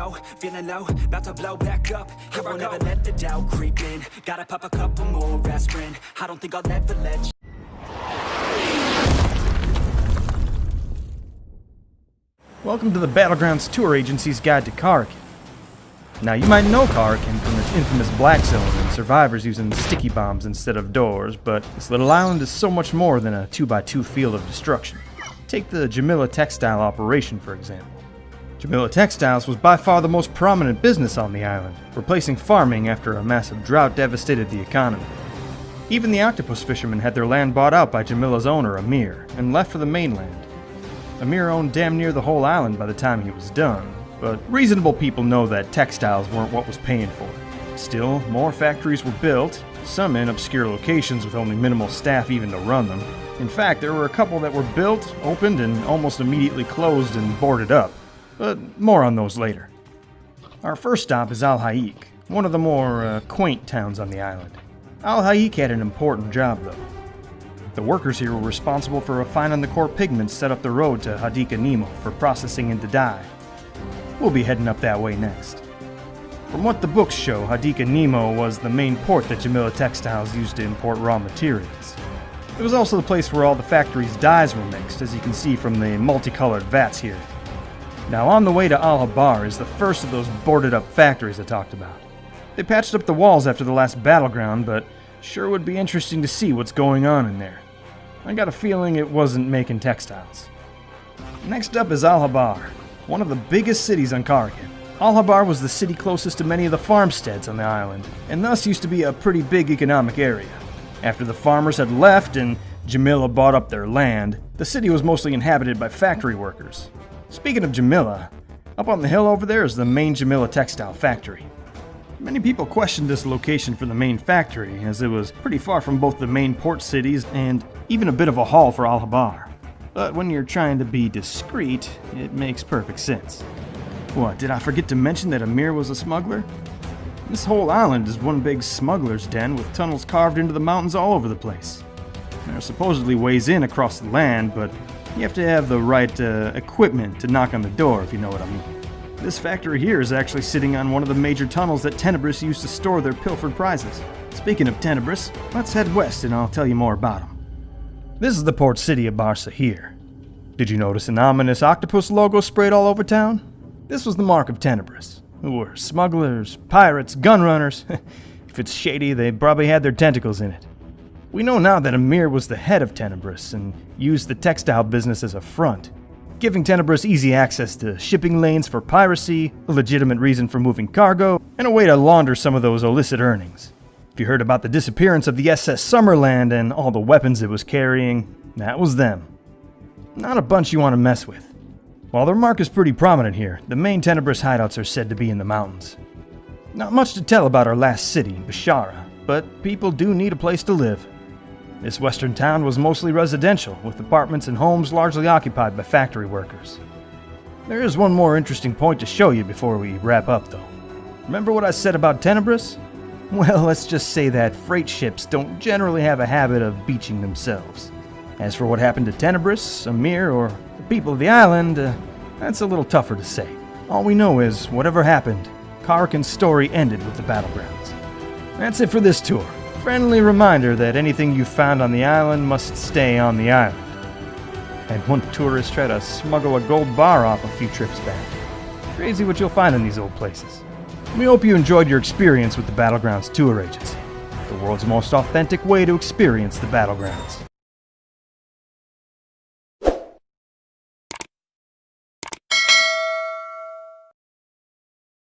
go, feeling low, about to blow back up. Here I won't ever let the doubt creep in. Gotta pop a couple more aspirin. I don't think I'll ever let you. Welcome to the Battlegrounds Tour Agency's Guide to KARAKIN. Now, you might know KARAKIN from its infamous Black Zone and survivors using sticky bombs instead of doors, but this little island is so much more than a 2x2 field of destruction. Take the Jamila Textile operation, for example. Jamila Textiles was by far the most prominent business on the island, replacing farming after a massive drought devastated the economy. Even the octopus fishermen had their land bought out by Jamila's owner, Amir, and left for the mainland. Amir owned damn near the whole island by the time he was done, but reasonable people know that textiles weren't what was paying for it. Still, more factories were built, some in obscure locations with only minimal staff even to run them. In fact, there were a couple that were built, opened, and almost immediately closed and boarded up, but more on those later. Our first stop is Al Haik, one of the more quaint towns on the island. Al Haik had an important job though. The workers here were responsible for refining the core pigments set up the road to Hadika Nemo for processing into dye. We'll be heading up that way next. From what the books show, Hadika Nemo was the main port that Jamila Textiles used to import raw materials. It was also the place where all the factory's dyes were mixed, as you can see from the multicolored vats here. Now, on the way to Al Habar is the first of those boarded up factories I talked about. They patched up the walls after the last battleground, but sure would be interesting to see what's going on in there. I got a feeling it wasn't making textiles. Next up is Al Habar, one of the biggest cities on KARAKIN. Al Habar was the city closest to many of the farmsteads on the island, and thus used to be a pretty big economic area. After the farmers had left and Jamila bought up their land, the city was mostly inhabited by factory workers. Speaking of Jamila, up on the hill over there is the main Jamila textile factory. Many people questioned this location for the main factory, as it was pretty far from both the main port cities and even a bit of a haul for Al Habar. But when you're trying to be discreet, it makes perfect sense. What, did I forget to mention that Amir was a smuggler? This whole island is one big smuggler's den with tunnels carved into the mountains all over the place. There are supposedly ways in across the land, but you have to have the right equipment to knock on the door, if you know what I mean. This factory here is actually sitting on one of the major tunnels that Tenebris used to store their pilfered prizes. Speaking of Tenebris, let's head west and I'll tell you more about them. This is the port city of Barca here. Did you notice an ominous octopus logo sprayed all over town? This was the mark of Tenebris, who were smugglers, pirates, gunrunners. If it's shady, they probably had their tentacles in it. We know now that Amir was the head of Tenebris and used the textile business as a front, giving Tenebris easy access to shipping lanes for piracy, a legitimate reason for moving cargo, and a way to launder some of those illicit earnings. If you heard about the disappearance of the SS Summerland and all the weapons it was carrying, that was them. Not a bunch you want to mess with. While their mark is pretty prominent here, the main Tenebris hideouts are said to be in the mountains. Not much to tell about our last city, Bashara, but people do need a place to live. This western town was mostly residential, with apartments and homes largely occupied by factory workers. There is one more interesting point to show you before we wrap up, though. Remember what I said about Tenebris? Well, let's just say that freight ships don't generally have a habit of beaching themselves. As for what happened to Tenebris, Amir, or the people of the island, that's a little tougher to say. All we know is, whatever happened, KARAKIN's story ended with the battlegrounds. That's it for this tour. Friendly reminder that anything you found on the island must stay on the island. And one tourist tried to smuggle a gold bar off a few trips back. Crazy what you'll find in these old places. We hope you enjoyed your experience with the Battlegrounds Tour Agency, the world's most authentic way to experience the Battlegrounds.